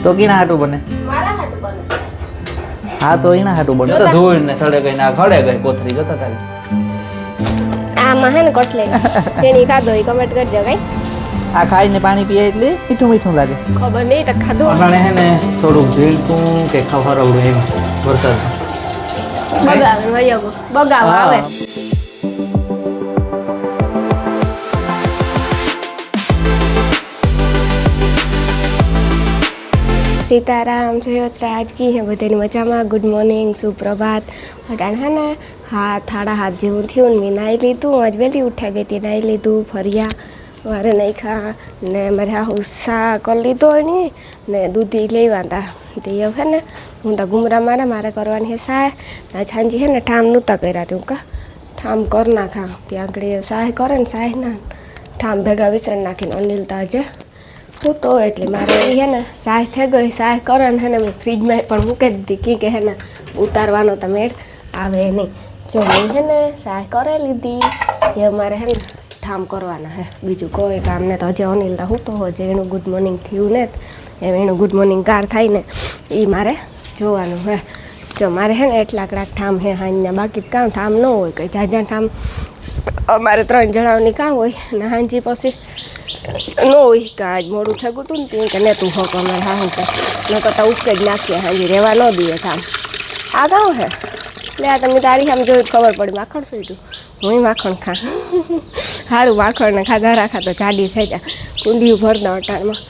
તો કીના હાટું બને? મારા હાટું બને. હા તો એના હાટું બને. તો ધૂળ ને સડે ગઈ ના ખડે ગઈ કોથરી જોતા તારી. આમાં હે ને કટલેટ તેની ખાધો એ કમેન્ટ કરજો કઈ. આ ખાઈને પાણી પીએ એટલે મીઠું મીઠું લાગે. ખબર નહીં તો ખાધું. અટાણે હે ને થોડુંક ઝીણતું કે ખવડાવડું એમ વરસાદ બગાવે વયો બગાવ આવે. सीताराम जय आज की है बधाई मजामा गुड मॉर्निंग सुप्रभात अटाण है ने हाथ हाड़ा हाथ जेवं थयुं ने नाई लीधुं आज वहेली उठा गई थी नाई लीधुं फरिया वारे नाख्या ने मारे हाहू सा कर लीधो ने दूधी लेवा था ते है ने हूँ तो घूमरा मारे मारे करवानी है साय सांजी है ने ठाम नहोता कर्या तो का ठाम कर नाखा त्यां आगळ साय करे ने साय ना ठाम भेगा विसरण नाखीने अनिल तो आज હું તો એટલે મારે હે ને સાય થઈ ગઈ સાય કરે ને મેં ફ્રીજમાં પણ મૂકી દીધી કે હે ને ઉતારવાનો તો મેળ આવે નહીં જો મેં હે ને સાય કરે લીધી એ મારે હે ને ઠામ કરવાના હે બીજું કોઈ કામ ને તો હજી અનિલ તો હું તો હજી એનું ગુડ મોર્નિંગ થયું ને એમ એનું ગુડ મોર્નિંગ કાર થાય ને એ મારે જોવાનું હે જો મારે હે ને એટલા કડાક ઠામ હે હાંજના બાકી કામ ઠામ ન હોય કંઈ જાજા ઠામ અમારે 3 જણાની કામ હોય ને હાંજી પછી નો હોય કે આજ મોડું થઈ ગયું હતું ને કે ને તું હક અમારે હા હું ન કરતા ઉકે જ નાખીએ હાજી રહેવા ન દઈએ કામ આ ગાઉં હે એટલે આ તમે તારી આમ જોઈ ખબર પડી માખણ સુઈતું હું માખણ ખા સારું માખણ ને ખાધા રાખા તો જાડી થઈ જાય કુંડિયું ભરતા અટાણમાં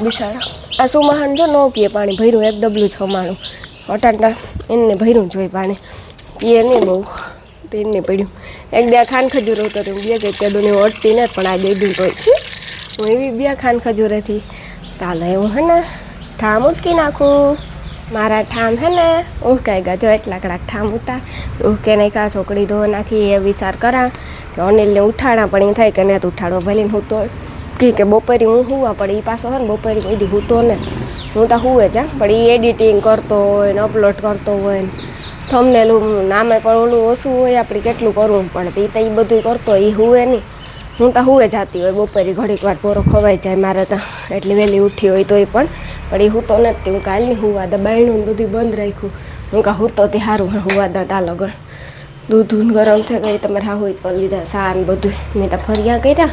બિસાડા આ સુમહાન જો ન પીએ પાણી ભર્યું એક ડબલું છમાણું અટાણતા એને ભર્યું જોઈ પાણી પીએ નહીં બહુ તો એને પડ્યું એક બે ખાન ખજૂર હતો તો બે કે કેદોની ઓટતી ને પણ આ દઈ દઉં તો હું એવી બે ખાન ખજૂરેથી ચાલો એવું હે ને ઠામ ઉટકી નાખું મારા ઠામ હે ને ઉહકાઈ ગયા જો એટલા કડાક ઠામ ઉતા ઉહકે નહીં કા છોકરી ધો નાખી એ વિચાર કરા કે અનિલને ઉઠાડા પણ એ થાય કે ને ઉઠાડો ભલે હું તો કે બપોરે હું હુવા પડે એ પાછો હોય ને બપોરે કોઈ હું તો ને હું તો હુએ જ પણ એ એડિટિંગ કરતો હોય ને અપલોડ કરતો હોય ને થંબનેલું નામે પણ ઓલું ઓછું હોય આપણે કેટલું કરવું પડે એ તો એ બધું કરતો એ હુએ નહીં હું તો હુએ જતી હોય બપોરે ઘડીક વાર પોરો ખવાઈ જાય મારે તો એટલી વહેલી ઉઠી હોય તોય પણ એ હું તો નથી હું કાલની હુવા દા બાયણું બધું બંધ રાખ્યું હું કાં હું તો તે સારું હે હુવા દા તા લગન દૂધ ગરમ થઈ ગઈ તમારે હા હોય કરી લીધા સા ને બધું મેં તો ફરિયા કર્યા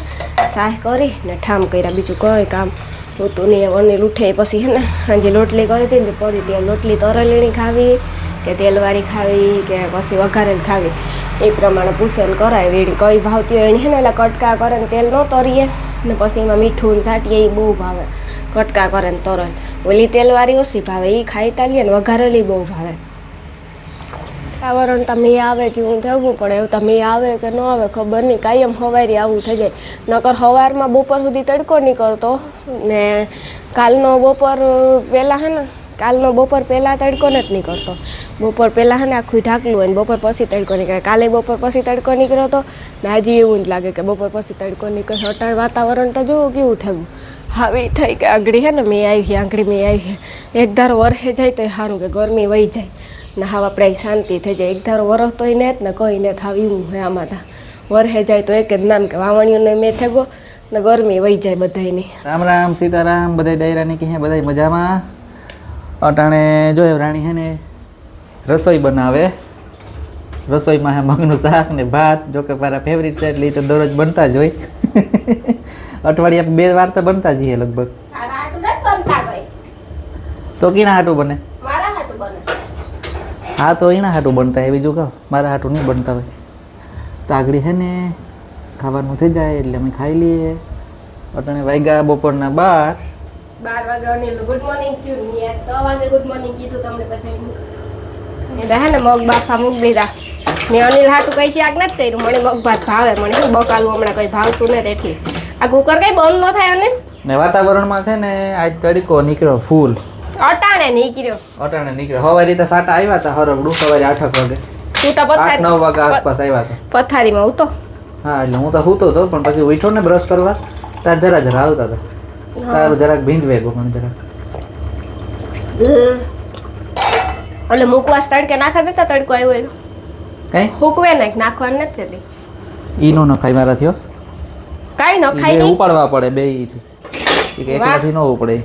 સાહ કરી ને ઠામ કર્યા બીજું કંઈ કામ હોતું નહીં અનિલ ઉઠે પછી હે ને સાંજે લોટલી કરી હતી ને પડી ત્યાં લોટલી તરેલીની ખાવી કે તેલવાળી ખાવી કે પછી વઘારેલ ખાવી એ પ્રમાણે પૂછન કરાય વેડી કઈ ભાવતી હોય એને હે ને એટલે કટકા કરે ને તેલ ન તરીએ ને પછી એમાં મીઠું ને સાટીએ એ બહુ ભાવે કટકા કરે ને તરલ ઓલી તેલવાળી ઓછી ભાવે એ ખાઈ તાલીએ ને વઘારેલી બહુ ભાવે વાતાવરણ તમે આવે જેવું થવું પડે એવું તમે આવે કે ન આવે ખબર નહીં કાયમ સવારે આવું થઈ જાય નકર સવારમાં બપોર સુધી તડકો નીકળતો ને કાલનો બપોર પહેલાં હે ને કાલનો બપોર પહેલાં તડકો નથી નીકળતો બપોર પહેલાં હે ને આખું ઢાકલું હોય ને બપોર પછી તડકો નીકળે કાલે બપોર પછી તડકો નીકળ્યો હતો ને આજે એવું જ લાગે કે બપોર પછી તડકો નીકળે અટાણ વાતાવરણ તો જોવું કેવું થયું હવે થઈ કે આંગળી હે ને મેં આવી એક ધારો વરસે જાય તો સારું કે ગરમી વહી જાય ને હાવ આપણે શાંતિ થઈ જાય એક ધારો વરસ તોય ને જ ને કંઈ ને થાવ એવું હોય આમાં તા વરસે જાય તો એક જ નામ કે વાવણીઓને મેં થેગો ને ગરમી વહી જાય બધાની રામ રામ સીતારામ બધા ડાયરાની કે બધા મજામાં અટાણે જોયો રાણી હે ને રસોઈ બનાવે રસોઈમાં હે મગનું શાક ને ભાત જો કે મારા ફેવરિટ છે એટલે તો દરરોજ બનતા જ હોય અઠવાડિયા 2 વાર તો બનતા જ હોય લગભગ તો કીના હાટું બને? હા તો એના હાટું બનતા હોય બીજું કહો મારા હાટું નહીં બનતા હોય તો આગળ હે ને ખાવાનું થઈ જાય એટલે અમે ખાઈ લઈએ અટાણે વાગ્યા બપોરના 12 વાગે અનિલ ગુડ મોર્નિંગ થયું ને 6 વાગે ગુડ મોર્નિંગ કીધું તમને બધાને હે ને મગ બાફા મૂકી દીધા મેં અનિલ હાટું કઈ શાક નથી કર્યું મને મગ ભાત ભાવે મને શું બકાલું હમણાં કંઈ ભાવતું નથી એટલે આ કુકર કઈ બંધ ન થાય અનિલ ને વાતાવરણમાં છે ને આજ તડકો નીકળ્યો ફૂલ અટાણે નીકળ્યો સવારે તો સાટા આવ્યા હતા હરબડું સવારે 8 વાગે તું તો 8-9 વાગે આસપાસ આવ્યા હતા પથારીમાં ઉતો હા એટલે હું તો સૂતો હતો પણ પછી ઉઠ્યો ને બ્રશ કરવા તાર જરા આવતા હતા તારું જરાક ભીંજવે ગયો પણ જરાક એટલે મુકવાસ તડકે નાખા દેતા તડકો આવ્યો કઈ હુકવે નાખ નાખવાનું નથી એટલે ઈનો ન ખાઈ મારા થયો કાઈ ન ખાઈ નહીં ઉપાડવા પડે બે ઈ કે એકલાથી ન ઉપડે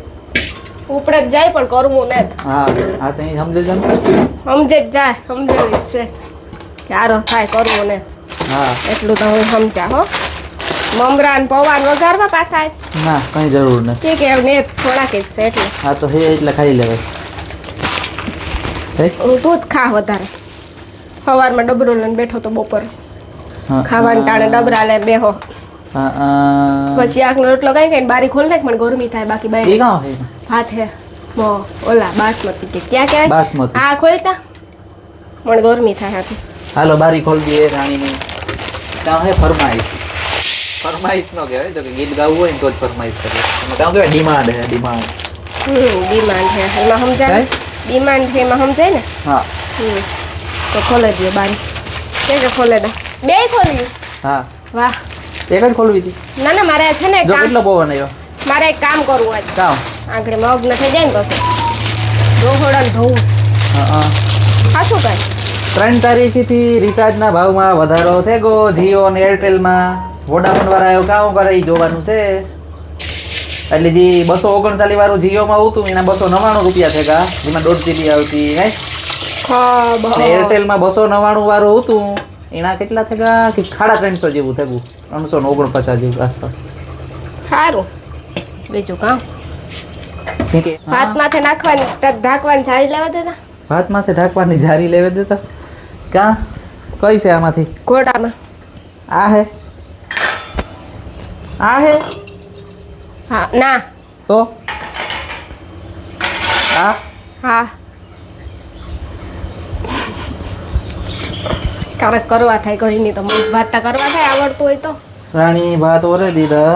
ઉપડે જ જાય પણ કરવું ને હા આ તો અહીં સમજે છે ને સમજે જ જાય સમજેલી જ છે કે આરો થાય કરવું ને હા એટલું તો હું સમજ્યા હો મમરા ને પૌવા ને વઘારવા પાછા ના કઈ જરૂર નથી કે ને થોડાક જ છે એટલે આ તો હે એટલે ખાઈ લેવાય હું તું જ ખા વધારે સવારમાં ડબરો લઈને બેઠો તો બપોરે ખાવાનું ટાણે ડબરા લે બેહો પછી આખનો રોટલો કઈ કઈ બારી ખોલ નાખ મને ગરમી થાય બાકી બાઈ ભાત હે ઓલા બાસમતી કે ક્યાં ક્યાં બાસમતી આ ખોલતા મને ગરમી થાય હાથી હાલો બારી ખોલ દઈએ રાણીની કામ હે ફરમાઈશ નો કહેવાય જો કે ગીત ગાવું હોય ને તો જ ફરમાઈશ કરે એમાં કામ કહેવાય ડિમાન્ડ હે ડિમાન્ડ ડિમાન્ડ છે એમાં સમજાય ડિમાન્ડ છે એમાં સમજાય ને હા તો ખોલે દે બારી કે ખોલે દે બે ખોલ્યું હા વાહ એક જ ખોલવી હતી ના ના મારે છે ને જો કેટલો પવન આવ્યો મારે એક કામ કરવું આજ કામ આગળ મગ ન થઈ જાય ને પછી રોહડા ધોવું હા ખાશું કાંઈ 3 તારીખથી રિચાર્જના ભાવમાં વધારો થઈ ગયો જીઓ અને એરટેલમાં વોડાફોન વાળા એવું કામ કરે એ જોવાનું છે એટલે જે 239 વાળું જીઓમાં હતું એના 299 રૂપિયા થયા જેમાં 1.5 GB આવતી હે એરટેલમાં 299 વાળું હતું એના કેટલા થયા કે 350 જેવું થયું 349 જેવું આસપાસ સારું બીજું કામ ઠીક છે ભાત માથે નાખવાની ઢાંકવાની જારી લેવા દેતા ભાત માથે ઢાંકવાની જારી લેવા દેતા કા કઈ છે આમાંથી ઘોડામાં આ હે હા ના તો આ હા ક્યારેક કરવા થાય કઈ નહીં તો મગ ભાત કરવા થાય આવડતું હોય તો રાણી ભાત ઓરે દીધા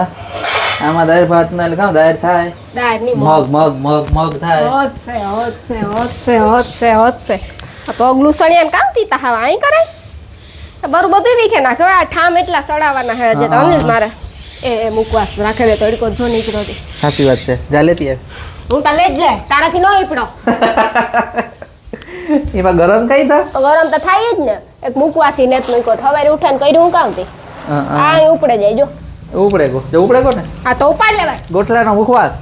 આમાં દાળ ભાત ના લગાવ દાળ થાય દાળની મગ થાય હોત છે આ પગલું સણિયાને કામ તીતા હા અહીં કરે બરું બધું વીખે નાખે આ ઠામ એટલા સડાવવાના હે જે અનિલ મારે એ મુકવાસ રાખે દે તડકો જો નીકળ્યો હતી સાચી વાત છે જા લેતી આવ હું તો લે જ લે તારાથી ન ઈપડો એમાં ગરમ કઈ તા તો ગરમ તો થાય જ ને એક મુકવાસી નેત મૂકો સવારે ઉઠાને કર્યું હું કામ તી આ ઉપડે જાય જો ઉપડે કો ને આ તો ઉપાડ લેવાય ગોઠલાનો મુખવાસ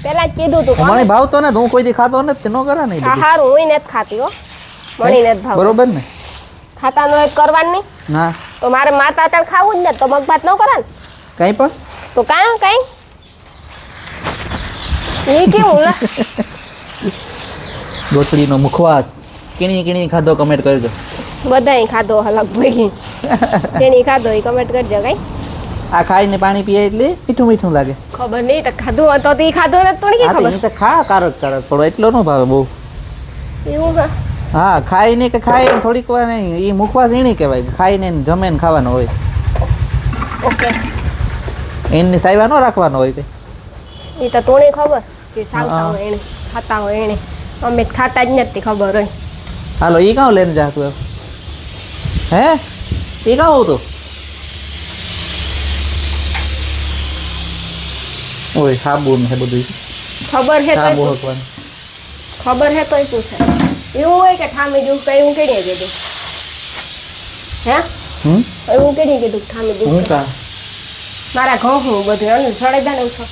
પેલા જ કીધું તું મને ભાવતો ને હું કોઈ દી ખાતો ને તે નો કરે ને હા હારું હું નથી ખાતી હો મને નથી ભાવ બરોબર ને ખાતા નો એક કરવાનું નહીં ના તો મારે માતા તાણ ખાવું જ ને તો મગભાત ન કરે ને કઈ પણ તો કાઈ એ કેવું લા ગોઠડીનો મુખવાસ કીણી ખાધો કમેન્ટ કરજો બધાય ખાધો હલક ભાઈ તેની ખાધો એ કમેન્ટ કરજો કઈ આ ખાઈને પાણી પીએ એટલે મીઠું લાગે ખબર નહીં તો ખાધું તો ઈ ખાધું ને તો નહીં ખબર તો ખા કારક થોડો એટલો ન ભાવે બહુ એવું હા ખાઈને કે ખાઈ થોડીક વાર નહીં એ મુખવાસ એની કહેવાય ખાઈને જમે ને ખાવાનો હોય ઓકે એની સાઈવા ન રાખવાનો હોય એ તો તોને ખબર કે સાવતા હોય એને ખાતા હોય એને અમે ખાતા જ નથી ખબર હોય હાલો એ કાં લઈને જા તું હે એ કાં હોતું ઓય સાબુ ને બધું ખબર હે સાબુ તો હકવાનું ખબર હે તોય પૂછે એવું હોય કે ઠામી જેવું કઈ હું કેડી કીધું હે એવું કેડી કીધું ઠામી જેવું હું કા મારા ઘઉં હું બધું અને સડે જાને ઉછો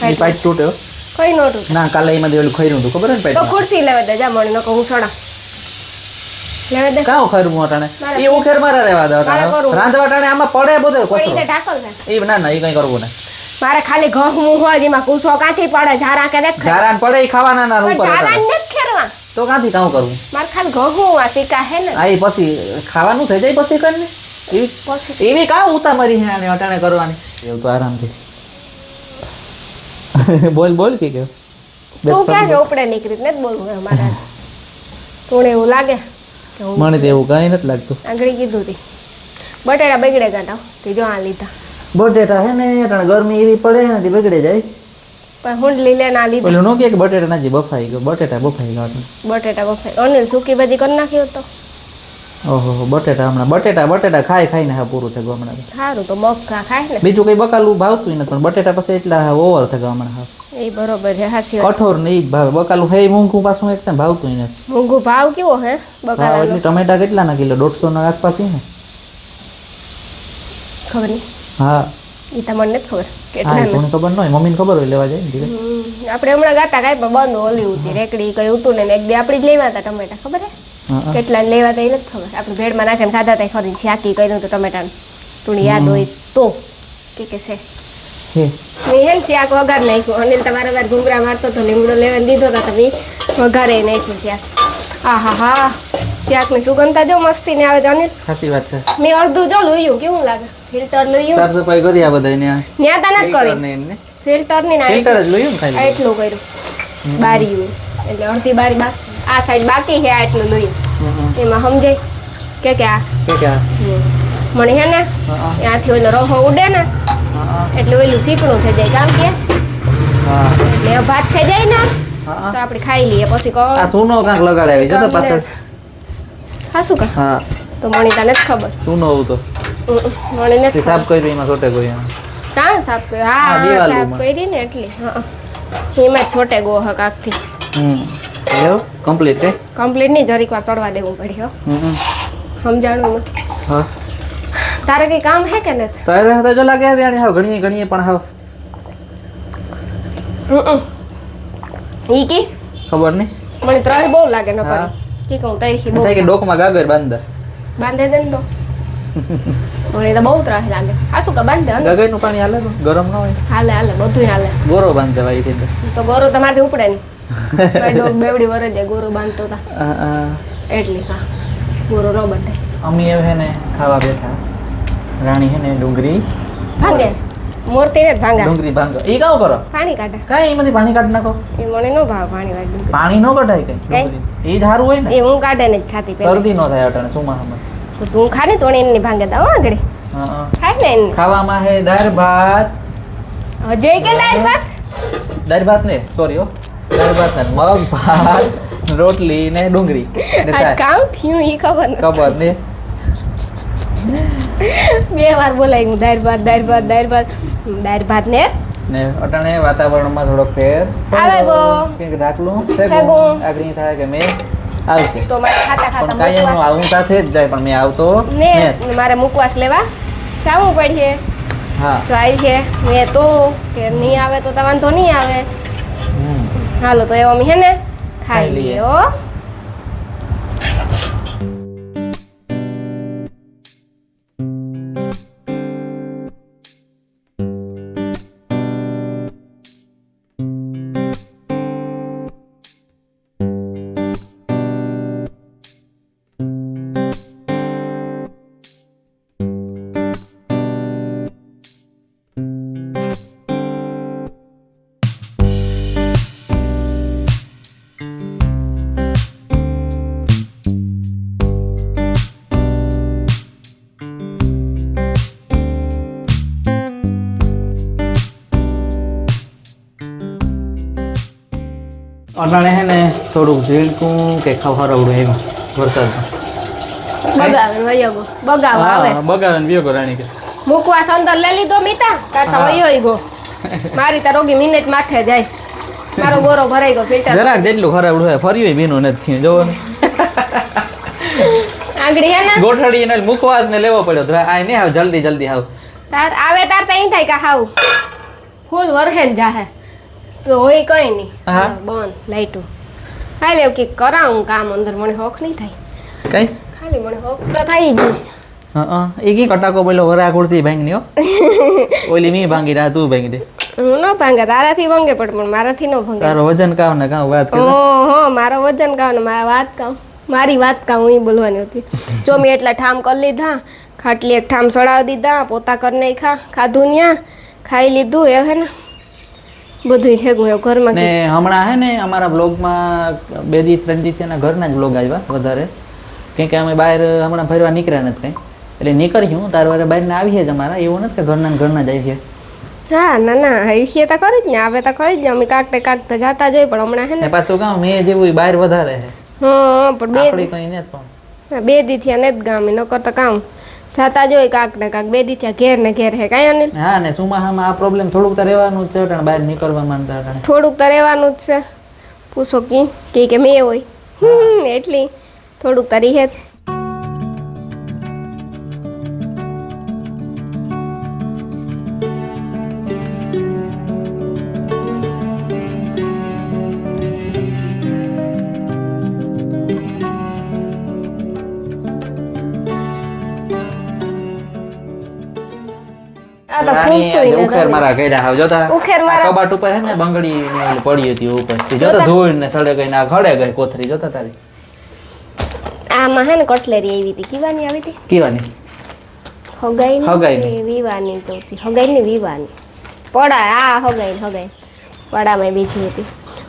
એ પાઇપ તૂટ્યો કઈ નોટું ના કાલે એમાં ઓલું ખઈરું હતું ખબર ને તો પાઇપ ખુરશી લેવા દે જા મને નકો હું સડા લેવા દે કાં ખરું મોટાને એ ઉખેર મારા રહેવા દે મારે કરવું. રાંધવા ટાણે આમાં પડે બધો પડી કચરો તે ઢાકલ છે એ ના એ કઈ કરવું ને મારે ખાલી ઘઉં હું હોય જેમાં કૂસો કાંઠી પડે ઝારા કે દેખ જારાન પડે એ ખાવાના ના પણ ઉપર ઝારા હતા. નથી ખેરવા તો કાંથી કામ કરવું મારે ખાલી ઘઉં હું આ સિક્કા હે ને આ એ પછી ખાવાનું થઈ જાય પછી કરીને પછી એવી કાં ઉતામરી હે આને અટાણે કરવાની એવું તો આરામથી બોલ કે તું ક્યાં ઉપડે નીકળી ને બોલવું હે મારા થોડે એવું લાગે કે હું મને તો એવું કઈ નથી લાગતું આગળ કીધું તી બટેટા બગડે ગાતા તે જો આ લીધા બટેટા હે ને અટાણે ગરમી એવી પડે ને તે બગડે જાય પણ હુંડલી લે ના લીધા પેલું નો કે બટેટા નાજી બફાઈ ગયો બટેટા બફાઈ ગયા બટેટા બફાઈ અનિલ સૂકી ભાજી કરી નાખ્યો તો ઓહો બટેટા હમણાં બટેટા ખાઈને હા પૂરું થઈ ગયું હમણાં સારું તો મગ ખાય ને બીજું કઈ બકાલું ભાવતું નથી પણ બટેટા પછી એટલા ઓવર થઈ ગયા હમણાં હા એ બરોબર છે સાચી વાત કઠોર ને ઈ જ ભાવે બકાલું હે મૂંગું પાછું એકદમ ભાવતું નથી મોંઘું ભાવ કેવો હે ભાવ બકાલાનો એટલે ટમેટા કેટલાના કિલો 150 આસપાસ છે ને ખબર નહીં હા એ તમને નથી ખબર હા કોને ખબર ન હોય મમ્મીને ખબર હોય લેવા જાય ને ધીરે. આપણે હમણાં ગાતા કાંઈ પણ બંધ ઓલી હતી રેકડી કઈ હતું ને એક દી આપણે જ લેવા હતા ટમેટા ખબર હે કેટલા લેવા હતા એ નથી ખબર આપણે ભેળમાં નાખીને ખાધા હતા ખરી શાકી કર્યું હતું ટમેટાનું તું યાદ હોય તો કે છે મેં હે શાક વઘાર નાખ્યું અનિલ તમારા વાર ઘૂંઘરા મારતો હતો લીમડો લેવા દીધો હતો તમે વઘારે નાખ્યું શાક હા શાકની સુગંધતા જો મસ્તી ને આવે છે અનિલ સાચી વાત છે મેં અડધું જો લોયું કેવું લાગે ફિલ્ટર લોયું સાફ સફાઈ કરી આ બધા ન્યા તા નથી કરી ફિલ્ટર ની ના ફિલ્ટર જ લોયું ને ખાલી એટલું કર્યું બારી એટલે અડધી બારી આ સાઈડ બાકી છે એટલું લોયું એમાં સમજાય કે આ મને હે ને ત્યાંથી ઓલો રોહો ઉડે ને એટલે ઓલું શીકણું થઈ જાય કામ કે એટલે ભાત થઈ જાય ને તો આપણે ખાઈ લઈએ પછી આ સુનો કાંક લગાડાવી જો તો પાછળ હા શું કા હા તો મણીતા નથી ખબર સુનો હું તો મને નથી સાફ કર્યું એમાં છોટે કોઈ કાં સાફ કર્યું હા સાફ કરી ને એટલી હા એમાં જ છોટે ગો હક આખથી એવું કમ્પ્લીટ છે કમ્પ્લીટ નહીં જરીક વાર ચડવા દેવું પડ્યો સમજાણું હા તારે કઈ કામ હે કે નથી તારે હતા જો લાગે ત્યારે હાવ ઘણીએ પણ હાવ ઈ કી ખબર નહીં મને ત્રણ બહુ લાગે ન કરી ઠીક હું તૈયારી બહુ થાય કે ડોકમાં ગાગર બાંધે દે ને તો મને તો બહુ ત્રાસ લાગે આ શું કે બાંધે ગાગર નું પાણી હાલે ગરમ ન હોય હાલે બધું હાલે ગોરો બાંધે ભાઈ થી તો ગોરો તમારથી ઉપડે ને ડોક બેવડી વરે જાય ગોરો બાંધતો તા એટલી હા ગોરો ન બાંધે અમી હે ને ખાવા બેઠા રાણી હે ને ડુંગળી ભાંગે મોરતી ને ભાંગા ડુંગળી ભાંગો ઈ કાવ કરો પાણી કાઢે કાઈ એમાંથી પાણી કાઢ નાખો એ મને નો ભાવ પાણી વાળી પાણી નો કઢાય કઈ ઈ જ હારું હોય ને એ હું કાઢે ને જ ખાતી પેલા શરદી નો થાય અટાણે સુમાહામાં તો તું ખાને તો એની ભાંગે દા હો આગળ ખાય ને એની ખાવામાં હે દાળ ભાત અજય કે દાળ ભાત ને સોરી હો દાળ ભાત ને મગ ભાત રોટલી ને ડુંગળી આ કામ થયું ઈ ખબર ને બે વાર બોલાય હું દાળ ભાત ને અટાણે વાતાવરણમાં થોડો ફેર આવે ગો કે ઢાકલું આગળ થાય કે મેં આવશે તો મારે ખાતા પણ કાંઈ હું આવું સાથે જ જાય પણ મેં આવતો ને મારે મુકવાસ લેવા જાવું પડશે હા જો આવી છે મેં તો કે નહીં આવે તો વાંધો નહીં આવે હાલો તો એવો અમે હે ને ખાઈ લઈએ હો અટાણે હે ને થોડુંક ઝીણકું કે ખવડાવડું એમાં વરસાદમાં બગાવ આવે બગાવે ને વિયો રાણી કે મુકવાસ અંદર લઈ લીધો મીતા તાતા વયો ગયો મારી તા રોગી મિનિટ માથે જાય મારો ગોરો ભરાઈ ગયો ફિલ્ટર જરાક જેટલું ખરાબડું હોય ફર્યું ભીનું નથી જોવો ને આંગળી હે ને ગોઠડી ને મુકવાસ ને લેવો પડ્યો આ ને હાવ જલ્દી હાવ તાર આવે તાર તો અહીં થાય કે હાવ ફૂલ વરહેન જાહે તો હોય કઈ નહીં બંધ લાઈટું હાલ એવું કે કરાવું કામ અંદર મને હોખ નહીં થાય કઈ ખાલી મને હોખ તો થઈ ગઈ એ કી કટાકો બોલો વરા ખુરશી ભાંગની હો ઓલી મી ભાંગી રા તું ભાંગી દે હું ન ભાંગે તારાથી ભાંગે પણ મારાથી ન ભાંગે તારો વજન કાવ ને કાવ વાત કર મારો વજન કાવ ને મારી વાત કાવ હું બોલવાની હતી જો મેં એટલા ઠામ કરી લીધા ખાટલી એક ઠામ સડાવી દીધા પોતા કરી નાખ્યા ખાધું ન્યા ખાઈ લીધું એ હે ને બધું ઠેકું એવું ઘરમાં ને હમણાં હે ને અમારા બ્લોગમાં 2 દી 3 દી થયા ઘરના જ બ્લોગ આવ્યા વધારે કેમ કે અમે બહાર હમણાં ફરવા નીકળ્યા નથી કંઈ એટલે નીકળ્યું તાર વારે બહાર ના આવીએ જ અમારા એવું નથી કે ઘરના જ આવીએ હા ના આયુષ્ય તો ખરી જ ને આવે તો ખરી જ ને અમે કાંક તો જાતા જોઈએ પણ હમણાં હે ને પાછું કામ મેં જેવું બહાર વધારે છે હા પણ કઈ ને પણ 2 દી થયા ને જ ગામે ન કરતા કામ જાતા જોઈ કાંક ને કાંક 2 દી થયા ઘેર ને ઘેર હે કાંઈ અનિલ હા ને સુમાહામાં આ પ્રોબ્લેમ થોડુંક તો રહેવાનું જ છે બહાર નીકળવા માંગતા થોડુંક તો રહેવાનું જ છે પૂછો કે મેં હોય એટલી થોડુંક તો રહે તો રાણી ફૂટતું આજે ય ઉખેર નથી. મારા કર્યા હાવ જોતા ઉખેર આ મારા- કબાટ ઉપર હે ને બંગડી ને ઓલી પડી હતી ઉપર તી જોતા ધૂળ ને સડે ગઈ ને આ ખડે ગઈ કોથરી જોતા તારી આમાં હે ને કટલેરી આવી હતી કીવાની આવી હતી કેવાની હગાઈની હગાઈની. કે વિવાની તો હતી હગાઈની વિવાની પડા હગાઈ પડામાં બીજી હતી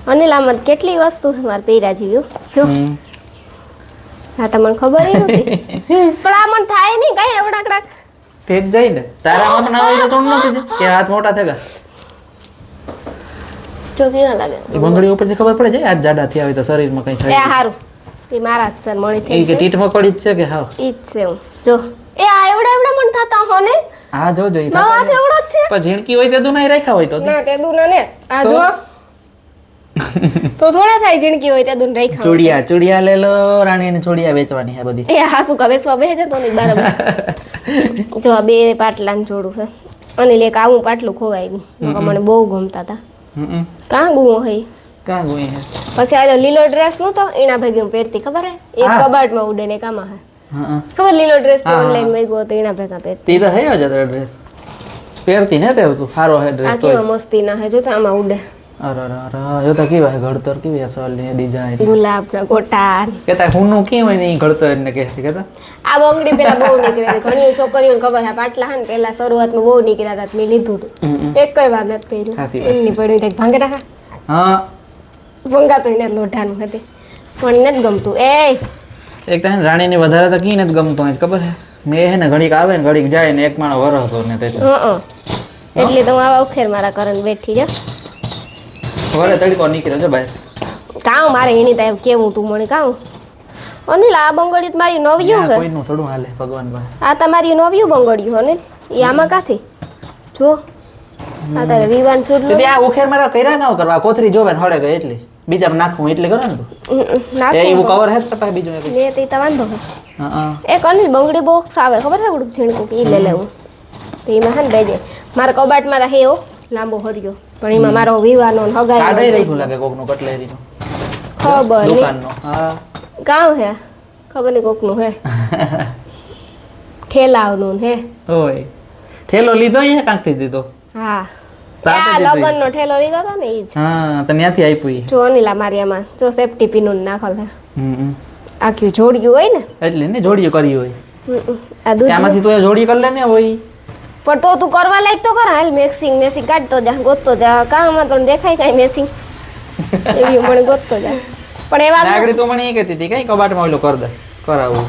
અનિલ આમાં કેટલી વસ્તુ છે મારે પહેર્યા જેવી જો હમ. હા તમને ખબર ય નથી પણ આ મને થાય નહીં કઈ એવડાકડાક તે જ જાય ને તારા માં ના હોય તો થોડું નથી કે હાથ મોટા થયા જો કેવા લાગે એ બંગડી ઉપર ખબર પડે છે હાથ જાડા થયા હોય તો શરીરમાં કઈ એ થાય હારું એ મારા જ સર મળી એ થઈ કે ટીટમાં પડી જ છે કે હાવ ઈ જ છે હું જો એ આ એવડા મન થતા હો ને હા જોજો ઈ મારા હાથ એવડો જ છે પણ ઝીણકી હોય તે દુનાઈ રાખ્યા હોય તો ના તે દુના ને આ તો? જો તો થોડા થાય જીણકી હોય તે દુન રાખ્યા હોય. ચૂડિયા લે લો રાણી ને ચૂડિયા વેચવાની છે બધી એ હાસુ કા વેસવા બેહે તો નહીં બરાબર જો આ બે પાટલાનું જોડું છે અનિલ એક આવું પાટલું ખોવાઈ ગયું નકર મને બહુ ગમતા હતા હમ કાં ગુવો હઈ કાં ગોઈ હે પછી આ લીલો ડ્રેસ નતો એના ભેગી હું પહેરતી ખબર હે એક હા. કબાટમાં ઉડે ને એક આમાં હે હા ખબર લીલો ડ્રેસ હા. ઓનલાઈન મેગો તો એના ભેગા પહેરતી તે તો હે જ ડ્રેસ પહેરતી ને તે તું સારો હે આ ડ્રેસ તો કેવા મસ્તી ના હે જો તો આમાં ઉડે અરે અરે જો તો કેવા હે ઘડતર કેવી અસલ ને ડિઝાઇન ગુલાબ ના ગોટા કેતા હુંનું કેમ હોય ને ઈ ઘડતર ને કે કેતા આ બંગડી પેલા બહુ નીકળી હતી ઘણી છોકરીઓને ખબર છે પાટલા હે ને પેલા શરૂઆતમાં બહુ નીકળ્યા હતા તો મેં લીધું હતું એક કઈ વાર નથી સાચી કર્યું વાત એમની પડી એક ભાંગે રાખા હા ભંગા તો એને લોઢાનું હતી પણ નથી ગમતું એ એક તો હે ને રાણીને વધારે તો કી નથી ગમતો હોય ખબર હે મેં હે ને ઘડીક આવે ને ઘડીક જાય ને એક માણો વરસતો ને તે એટલે તો હું આવા ઉખેર મારા કરન બેઠી જા વરે તડકો નીકળ્યો છે ભાઈ કાં મારે એની ત્યાં કેવું તું મને કાં અનિલ આ બંગડિયું તો મારી નવ્યું છે કોઈનું થોડું હાલે ભગવાન ભાઈ આ તમારી નવ્યું બંગડિયું અનિલ એ આમાં કાથી જો આ તારે વિવાન તો સુડલું ત્યાં ઉખેર મારા કર્યા કામ કરવા કોથરી જોવે ને હળે ગઈ એટલી બીજા નાખવું એટલે કરે ને તું એ એવું નાખું કવર હે જ કપાય બીજું એક લે તે વાંધો છે હા એક અનિલ બંગડી બોક્સ આવે ખબર છે ઉડું ઝીણકું કે ઈ લે લેવું તો એમાં હે ને દઈ દે મારા કબાટમાં હે એવો લાંબો હરિયો પણ એમાં મારો વિવાનો ને કાઢાઈ હગાઈ રાખ્યું લાગે કોકનું કટલેરીનું ખબર નહીં દુકાનનો હા કાં હે ખબર નહીં કોકનું હે ઠેલાવનું હે ઓય ઠેલો લીધો અહીંયા કાંકથી દીધો હા તાપે આ દીધો લગનનો ઠેલો લીધો હતો ને ઈ જ હા તો ત્યાંથી આપ્યું ઈ. જો અનિલા મારી આમાં જો સેફટી પિન નાખલ છે હમ આખું જોડ્યું હોય ને એટલે ને જોડીઓ કરી હોય આ દૂધ ત્યાંમાંથી તું એ જોડી કરી લે ને હોય પણ તો તું કરવા લાયક તો કર હાલ મેસિંગ કાઢતો જા ગોતતો જા કામમાં તો દેખાય કાંઈ મેસિંગ એવી મને ગોતતો જા પણ એવા નાગડી તો મને એ કહેતી હતી કઈ કબાટમાં ઓલું કર દે કરાવું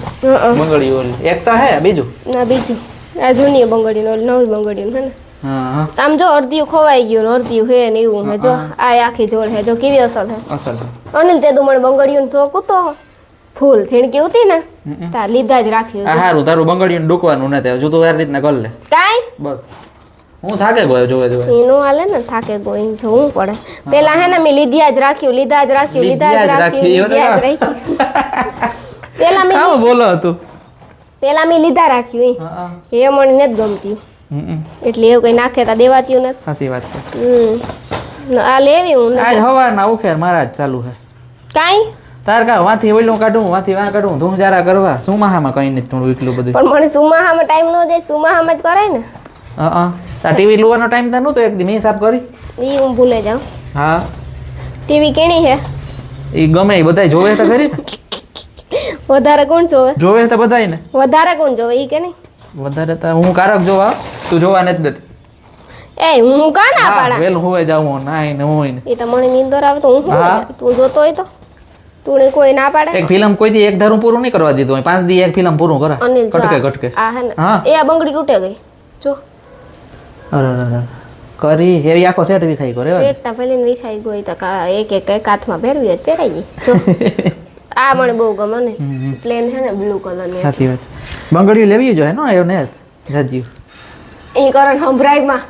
બંગડી ઓલી એક તો હે બીજું ના બીજું આ જૂની બંગડીનો નવી બંગડીનો હે ને હા હા આમ જો અડધીયું ખોવાઈ ગયું ને અડધીયું હે ને એવું હે જો આ આખી જોડ હે જો કેવી અસલ હે અસલ અનિલ તે તું મને બંગડીયું શોખ હતો ફૂલ ઝીણકી હતી ને તાર લીધા જ રાખ્યું આ હારું તારું બંગડીને ડૂકવાનું નથી હજુ તું આ રીતના કર લે કાંઈ બસ હું થાકે ગયો જોવે જોવે એનું હાલે ને થાકે ગોઈને જોવું પડે પેલા હે ને મેં લીધા જ રાખ્યું લીધા જ પેલા મેં કામ બોલો હતું પેલા મેં લીધા રાખ્યું હા એ મને નથી ગમતી હમ એટલે એવું કઈ નાખે તા દેવાતું નથી સાચી વાત છે આ લેવી હું આજ હવારના ઉખેર મારા જ ચાલુ છે કાંઈ તાર કા વાથી ઓલું કાઢું વાથી વાં કાઢું ધૂમ જારા કરવા સુમાહામાં કઈ નથી થોડું એકલું બધું પણ મને સુમાહામાં ટાઈમ ન દે સુમાહામાં જ કરાય ને હા તાર ટીવી લુવાનો ટાઈમ તો નહોતો એક દી મેં સાફ કરી એ હું ભૂલે જાઉં હા ટીવી કેણી છે એ ગમે એ બધાય જોવે તો ખરી ને વધારે કોણ જોવે જોવે તો બધાય ને વધારે કોણ જોવે એ કે નહીં વધારે તો હું કારક જોવા તું જોવા નથી દેતી એ હું કા ના પાડા વેલું હોવે જાવું નાઈ ને હોય ને એ તો મને નીંદર આવે તો હું શું હા. કરું? તું જોતો હોય તો તું કોઈ ના પાડે એક ફિલ્મ કોઈ દી એક ધારું પૂરું નહીં કરવા દીધું હોય 5 દી એક ફિલ્મ પૂરું કરા અનિલ જો કટકે કટકે આ હે ને હા. એ આ બંગડી તૂટે ગઈ જો અરે કરી એવી આખો સેટ વિખાઈ કરે પેટના ફેલીને વિખાઈ ગઈ તો એક હાથમાં પહેરવી હોય તો પહેરાઈ જાય જો આ મને બહુ ગમે ને પ્લેન છે ને બ્લુ કલર ની સાચી વાત બંગડીઓ લેવી જોઈએ નો એવું ને જાજી એ કરે સંભળાયમાં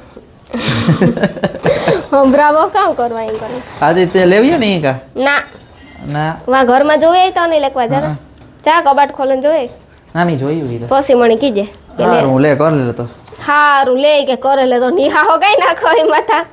સંભળાવો કામ કરવા એ કરે આજે તે લેવી ને ઈ કા ના ના વા ઘરમાં જોઈએ તો નહીં લખવા જરા ચા કબાટ ખોલીને જોઈએ નામી જોયું ઈ તો પછી મને કીજે કે લે હું લે કર લે તો હારું લે કે કરે લે તો નિહાહો કઈ નાખો એ માથા